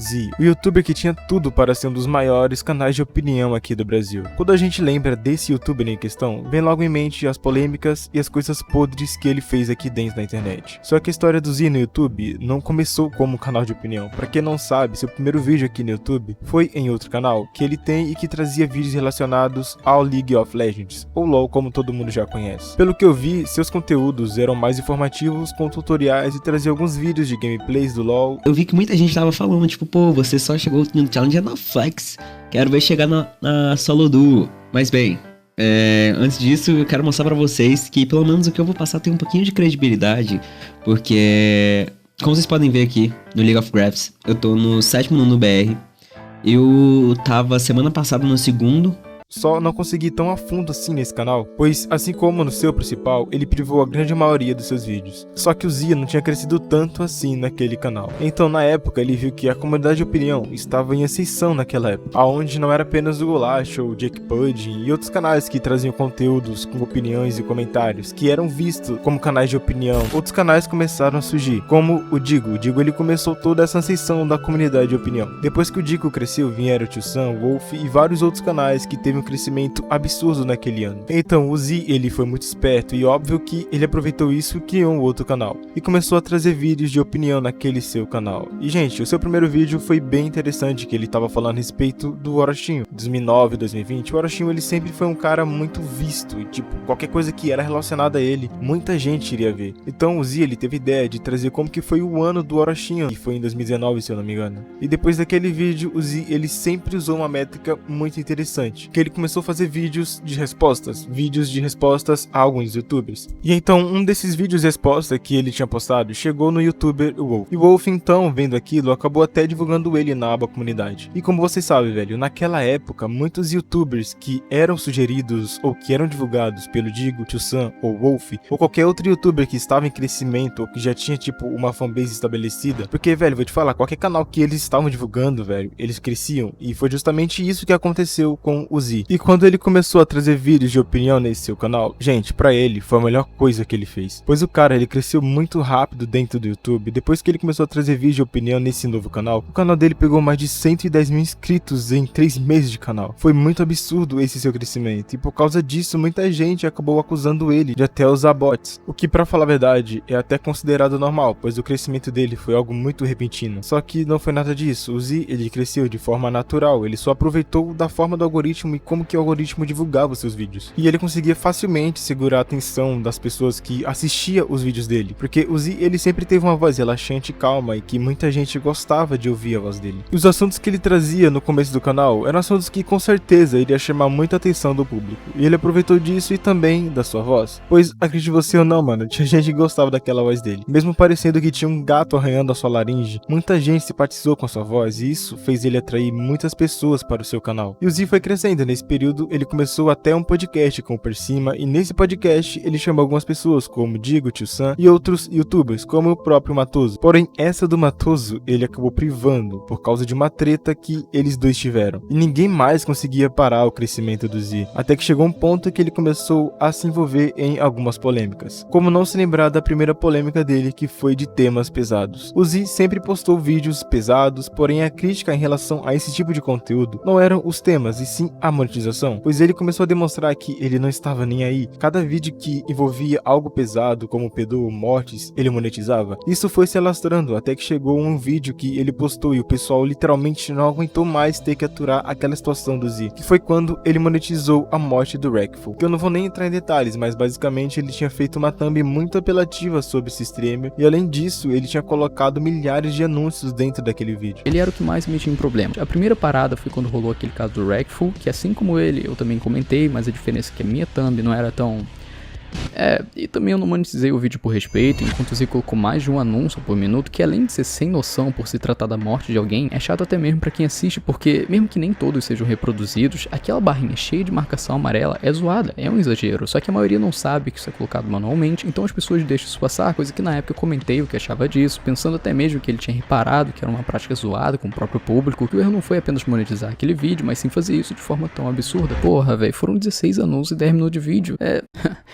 Z, o youtuber que tinha tudo para ser um dos maiores canais de opinião aqui do Brasil. Quando a gente lembra desse youtuber em questão, vem logo em mente as polêmicas e as coisas podres que ele fez aqui dentro da internet. Só que a história do Z no YouTube não começou como canal de opinião. Pra quem não sabe, seu primeiro vídeo aqui no YouTube foi em outro canal que ele tem e que trazia vídeos relacionados ao League of Legends, ou LoL como todo mundo já conhece. Pelo que eu vi, seus conteúdos eram mais informativos, com tutoriais e trazia alguns vídeos de gameplays do LoL. Eu vi que muita gente tava falando, tipo, pô, você só chegou no Challenger na Flex, quero ver chegar na Solo Duo. Mas bem, antes disso eu quero mostrar pra vocês que pelo menos o que eu vou passar tem um pouquinho de credibilidade, porque, como vocês podem ver aqui no League of Graphs, eu tô no 7º no BR, eu tava semana passada no 2º. Só não consegui ir tão a fundo assim nesse canal, pois assim como no seu principal, ele privou a grande maioria dos seus vídeos. Só que o Zia não tinha crescido tanto assim naquele canal. Então na época ele viu que a comunidade de opinião estava em ascensão naquela época, aonde não era apenas o Golacho, o Jake Pudding e outros canais que traziam conteúdos com opiniões e comentários, que eram vistos como canais de opinião. Outros canais começaram a surgir, como o Digo. O Digo ele começou toda essa ascensão da comunidade de opinião. Depois que o Digo cresceu, vieram o Tio Sam, o Wolf e vários outros canais que teve um crescimento absurdo naquele ano. Então o Z ele foi muito esperto e óbvio que ele aproveitou isso e criou um outro canal e começou a trazer vídeos de opinião naquele seu canal. E gente, o seu primeiro vídeo foi bem interessante, que ele tava falando a respeito do Orochinho. 2009, 2020, o Orochinho ele sempre foi um cara muito visto e tipo, qualquer coisa que era relacionada a ele, muita gente iria ver. Então o Z ele teve ideia de trazer como que foi o ano do Orochinho, que foi em 2019 se eu não me engano. E depois daquele vídeo, o Z ele sempre usou uma métrica muito interessante, que ele começou a fazer vídeos de respostas a alguns youtubers. E então um desses vídeos de resposta que ele tinha postado chegou no youtuber Wolf. E o Wolf então, vendo aquilo, acabou até divulgando ele na aba comunidade. E como vocês sabem, velho, naquela época, muitos youtubers que eram sugeridos ou que eram divulgados pelo Digo, Tio Sam ou Wolf, ou qualquer outro youtuber que estava em crescimento ou que já tinha tipo uma fanbase estabelecida, porque, velho, vou te falar, qualquer canal que eles estavam divulgando, velho, eles cresciam. E foi justamente isso que aconteceu com o Z. E quando ele começou a trazer vídeos de opinião nesse seu canal, gente, pra ele foi a melhor coisa que ele fez, pois o cara ele cresceu muito rápido dentro do YouTube. Depois que ele começou a trazer vídeo de opinião nesse novo canal, o canal dele pegou mais de 110 mil inscritos em 3 meses de canal. Foi muito absurdo esse seu crescimento e por causa disso muita gente acabou acusando ele de até usar bots, o que pra falar a verdade é até considerado normal, pois o crescimento dele foi algo muito repentino. Só que não foi nada disso, o Z ele cresceu de forma natural, ele só aproveitou da forma do algoritmo e como que o algoritmo divulgava os seus vídeos. E ele conseguia facilmente segurar a atenção das pessoas que assistiam os vídeos dele, porque o Z ele sempre teve uma voz relaxante e calma e que muita gente gostava de ouvir a voz dele. E os assuntos que ele trazia no começo do canal eram assuntos que com certeza iria chamar muita atenção do público. E ele aproveitou disso e também da sua voz, pois acredite você ou não, mano, tinha gente que gostava daquela voz dele. Mesmo parecendo que tinha um gato arranhando a sua laringe, muita gente simpatizou com a sua voz e isso fez ele atrair muitas pessoas para o seu canal. E o Z foi crescendo. Nesse período ele começou até um podcast com o Persima e nesse podcast ele chamou algumas pessoas como Digo, Tio Sam e outros youtubers como o próprio Matoso. Porém essa do Matoso ele acabou privando por causa de uma treta que eles dois tiveram e ninguém mais conseguia parar o crescimento do Z, até que chegou um ponto que ele começou a se envolver em algumas polêmicas. Como não se lembrar da primeira polêmica dele, que foi de temas pesados. O Z sempre postou vídeos pesados, porém a crítica em relação a esse tipo de conteúdo não eram os temas e sim a monetização, pois ele começou a demonstrar que ele não estava nem aí. Cada vídeo que envolvia algo pesado como pedô ou mortes, ele monetizava. Isso foi se alastrando até que chegou um vídeo que ele postou e o pessoal literalmente não aguentou mais ter que aturar aquela situação do Z, que foi quando ele monetizou a morte do Wreckful, que eu não vou nem entrar em detalhes, mas basicamente ele tinha feito uma thumb muito apelativa sobre esse streamer e além disso ele tinha colocado milhares de anúncios dentro daquele vídeo. Ele era o que mais me metia em problema. A primeira parada foi quando rolou aquele caso do Wreckful, que assim como ele, eu também comentei, mas a diferença é que a minha thumb não era tão... e também eu não monetizei o vídeo por respeito, enquanto o Z colocou mais de um anúncio por minuto, que além de ser sem noção por se tratar da morte de alguém, é chato até mesmo pra quem assiste, porque mesmo que nem todos sejam reproduzidos, aquela barrinha cheia de marcação amarela é zoada, é um exagero, só que a maioria não sabe que isso é colocado manualmente, então as pessoas deixam isso passar, coisa que na época eu comentei o que achava disso, pensando até mesmo que ele tinha reparado que era uma prática zoada com o próprio público, que o erro não foi apenas monetizar aquele vídeo, mas sim fazer isso de forma tão absurda. Porra, velho, foram 16 anúncios e 10 minutos de vídeo,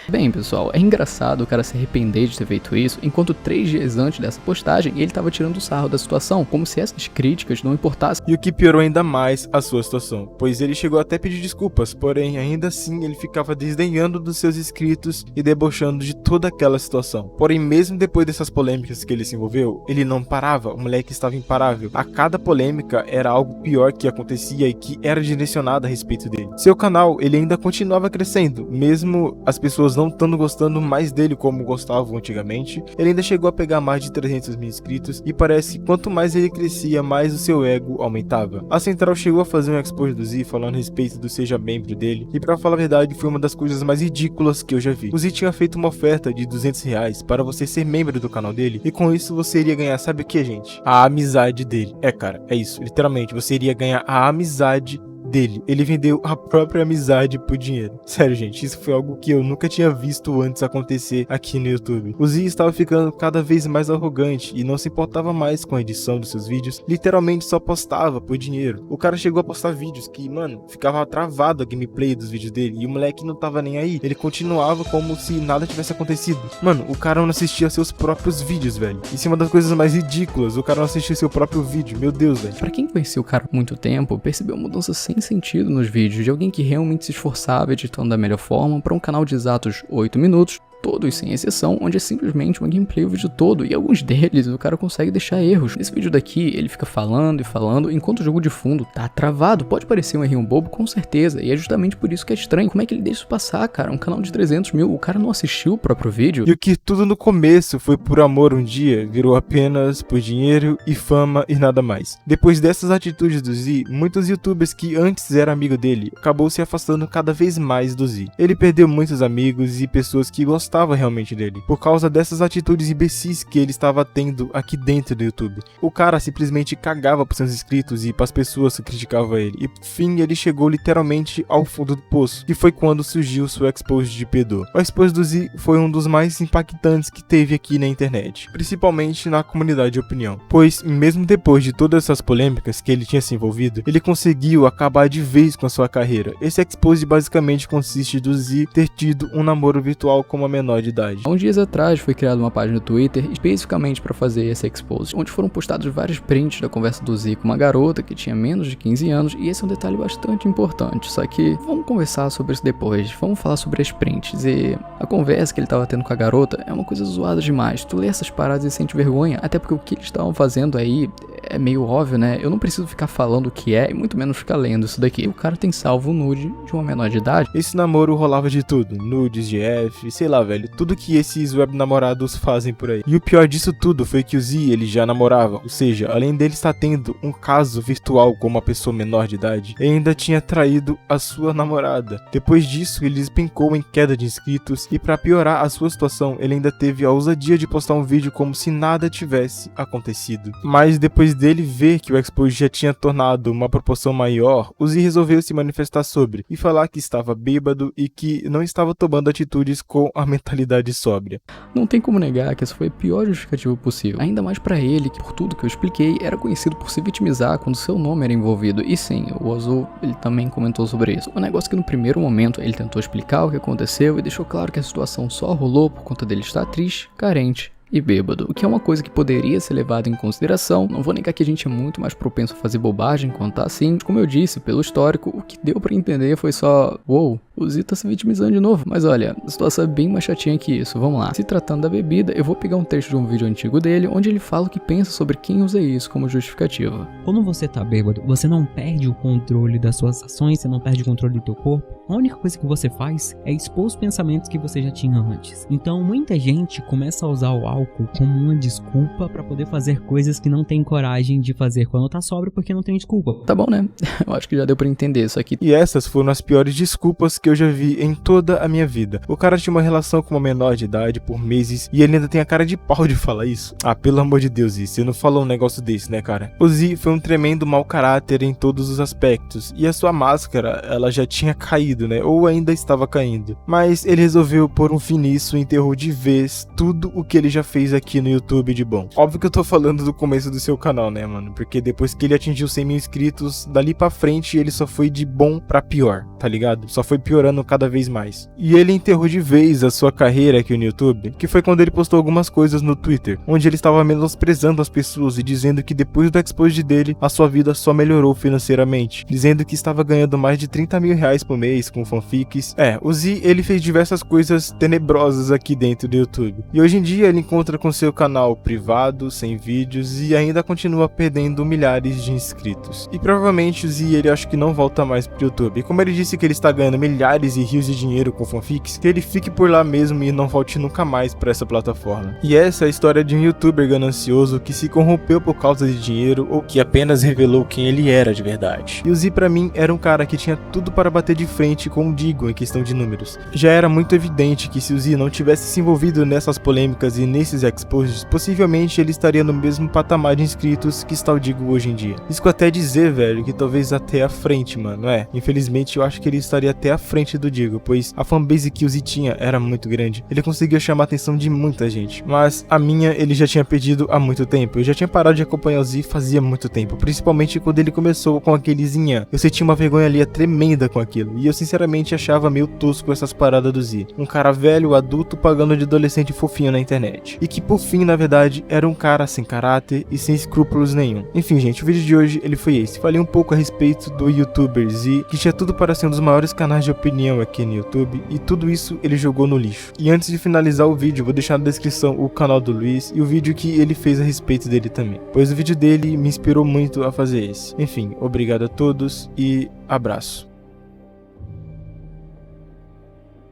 bem, bem, pessoal, é engraçado o cara se arrepender de ter feito isso, enquanto 3 dias antes dessa postagem ele tava tirando sarro da situação, como se essas críticas não importassem. E o que piorou ainda mais a sua situação, pois ele chegou até a pedir desculpas, porém ainda assim ele ficava desdenhando dos seus inscritos e debochando de toda aquela situação. Porém, mesmo depois dessas polêmicas que ele se envolveu, ele não parava, o moleque estava imparável. A cada polêmica era algo pior que acontecia e que era direcionado a respeito dele. Seu canal, ele ainda continuava crescendo, mesmo as pessoas não estando gostando mais dele como gostavam antigamente. Ele ainda chegou a pegar mais de 300 mil inscritos e parece que quanto mais ele crescia, mais o seu ego aumentava. A Central chegou a fazer um expose do Z falando a respeito do seja membro dele, e pra falar a verdade foi uma das coisas mais ridículas que eu já vi. O Z tinha feito uma oferta de R$200 para você ser membro do canal dele, e com isso você iria ganhar, sabe o que, gente? A amizade dele. Cara, é isso, literalmente, você iria ganhar a amizade dele. Ele vendeu a própria amizade por dinheiro. Sério, gente, isso foi algo que eu nunca tinha visto antes acontecer aqui no YouTube. O Z estava ficando cada vez mais arrogante e não se importava mais com a edição dos seus vídeos, literalmente só postava por dinheiro. O cara chegou a postar vídeos que, mano, ficava travado a gameplay dos vídeos dele e o moleque não tava nem aí. Ele continuava como se nada tivesse acontecido. Mano, o cara não assistia seus próprios vídeos, velho. Isso é uma das coisas mais ridículas, o cara não assistia seu próprio vídeo, meu Deus, velho. Pra quem conhecia o cara há muito tempo, percebeu mudanças sem sentido nos vídeos de alguém que realmente se esforçava editando da melhor forma para um canal de exatos 8 minutos, todos sem exceção, onde é simplesmente uma gameplay o vídeo todo, e alguns deles o cara consegue deixar erros. Nesse vídeo daqui, ele fica falando e falando, enquanto o jogo de fundo tá travado. Pode parecer um errinho bobo, com certeza, e é justamente por isso que é estranho. Como é que ele deixa isso passar, cara? Um canal de 300 mil, o cara não assistiu o próprio vídeo? E o que tudo no começo foi por amor um dia, virou apenas por dinheiro e fama e nada mais. Depois dessas atitudes do Z, muitos youtubers que antes eram amigo dele, acabou se afastando cada vez mais do Z. Ele perdeu muitos amigos e pessoas que gostavam realmente dele, por causa dessas atitudes imbecis que ele estava tendo aqui dentro do YouTube. O cara simplesmente cagava pros seus inscritos e pras pessoas que criticavam ele, e por fim ele chegou literalmente ao fundo do poço, que foi quando surgiu sua expose de Pedô. O expose do Z foi um dos mais impactantes que teve aqui na internet, principalmente na comunidade de opinião, pois mesmo depois de todas essas polêmicas que ele tinha se envolvido, ele conseguiu acabar de vez com a sua carreira. Esse expose basicamente consiste do Z ter tido um namoro virtual com uma menor de idade. Há uns dias atrás foi criada uma página no Twitter especificamente para fazer esse expose, onde foram postados vários prints da conversa do Z com uma garota que tinha menos de 15 anos, e esse é um detalhe bastante importante, só que vamos conversar sobre isso depois. Vamos falar sobre as prints, e a conversa que ele tava tendo com a garota é uma coisa zoada demais. Tu lê essas paradas e sente vergonha, até porque o que eles estavam fazendo aí é meio óbvio, né? Eu não preciso ficar falando o que é, e muito menos ficar lendo isso daqui. O cara tem salvo o nude de uma menor de idade. Esse namoro rolava de tudo, nudes de F, sei lá, velho, tudo que esses web namorados fazem por aí. E o pior disso tudo foi que o Z, ele já namorava, ou seja, além dele estar tendo um caso virtual com uma pessoa menor de idade, ele ainda tinha traído a sua namorada. Depois disso, ele despencou em queda de inscritos, e pra piorar a sua situação, ele ainda teve a ousadia de postar um vídeo como se nada tivesse acontecido. Mas depois dele ver que o expose já tinha tornado uma proporção maior, o Z resolveu se manifestar sobre, e falar que estava bêbado e que não estava tomando atitudes com a mentalidade sóbria. Não tem como negar que essa foi a pior justificativa possível, ainda mais pra ele, que por tudo que eu expliquei, era conhecido por se vitimizar quando seu nome era envolvido. E sim, o Azul, ele também comentou sobre isso. O negócio é que no primeiro momento ele tentou explicar o que aconteceu e deixou claro que a situação só rolou por conta dele estar triste, carente e bêbado, o que é uma coisa que poderia ser levada em consideração. Não vou negar que a gente é muito mais propenso a fazer bobagem quando tá assim. Como eu disse, pelo histórico, o que deu pra entender foi só, uou, o Z tá se vitimizando de novo. Mas olha, a situação é bem mais chatinha que isso, vamos lá. Se tratando da bebida, eu vou pegar um trecho de um vídeo antigo dele, onde ele fala o que pensa sobre quem usa isso como justificativa. Quando você tá bêbado, você não perde o controle das suas ações, você não perde o controle do teu corpo. A única coisa que você faz é expor os pensamentos que você já tinha antes. Então muita gente começa a usar o álcool como uma desculpa pra poder fazer coisas que não tem coragem de fazer quando tá sóbrio, porque não tem desculpa. Tá bom, né? Eu acho que já deu pra entender isso aqui. E essas foram as piores desculpas que eu já vi em toda a minha vida. O cara tinha uma relação com uma menor de idade por meses e ele ainda tem a cara de pau de falar isso. Ah, pelo amor de Deus, Z, você não falou um negócio desse, né, cara? O Z foi um tremendo mau caráter em todos os aspectos, e a sua máscara, ela já tinha caído, né? Ou ainda estava caindo. Mas ele resolveu pôr um fim nisso e enterrou de vez tudo o que ele já fez aqui no YouTube de bom. Óbvio que eu tô falando do começo do seu canal, né, mano? Porque depois que ele atingiu 100 mil inscritos, dali pra frente ele só foi de bom pra pior, tá ligado? Só foi pior. piorando cada vez mais. E ele enterrou de vez a sua carreira aqui no YouTube, que foi quando ele postou algumas coisas no Twitter, onde ele estava menosprezando as pessoas e dizendo que depois do exposed dele, a sua vida só melhorou financeiramente, dizendo que estava ganhando mais de 30 mil reais por mês com fanfics. O Z, ele fez diversas coisas tenebrosas aqui dentro do YouTube. E hoje em dia ele encontra com seu canal privado, sem vídeos, e ainda continua perdendo milhares de inscritos. E provavelmente o Z, ele acho que não volta mais pro YouTube. E como ele disse que ele está ganhando milhares e rios de dinheiro com fanfics, que ele fique por lá mesmo e não volte nunca mais para essa plataforma. E essa é a história de um youtuber ganancioso que se corrompeu por causa de dinheiro ou que apenas revelou quem ele era de verdade. E o Z, pra mim, era um cara que tinha tudo para bater de frente com o Digo em questão de números. Já era muito evidente que se o Z não tivesse se envolvido nessas polêmicas e nesses exposes, possivelmente ele estaria no mesmo patamar de inscritos que está o Digo hoje em dia. Isso até dizer, velho, que talvez até à frente, mano, Infelizmente eu acho que ele estaria até à frente do Digo, pois a fanbase que o Z tinha era muito grande. Ele conseguia chamar a atenção de muita gente, mas a minha ele já tinha perdido há muito tempo. Eu já tinha parado de acompanhar o Z fazia muito tempo, principalmente quando ele começou com aquele Zinha. Eu senti uma vergonha ali tremenda com aquilo, e eu sinceramente achava meio tosco essas paradas do Z. Um cara velho, adulto, pagando de adolescente fofinho na internet. E que por fim, na verdade, era um cara sem caráter e sem escrúpulos nenhum. Enfim, gente, o vídeo de hoje ele foi esse. Falei um pouco a respeito do youtuber Z, que tinha tudo para ser um dos maiores canais de opinião aqui no YouTube, e tudo isso ele jogou no lixo. E antes de finalizar o vídeo, vou deixar na descrição o canal do Luiz e o vídeo que ele fez a respeito dele também, pois o vídeo dele me inspirou muito a fazer esse. Enfim, obrigado a todos e abraço.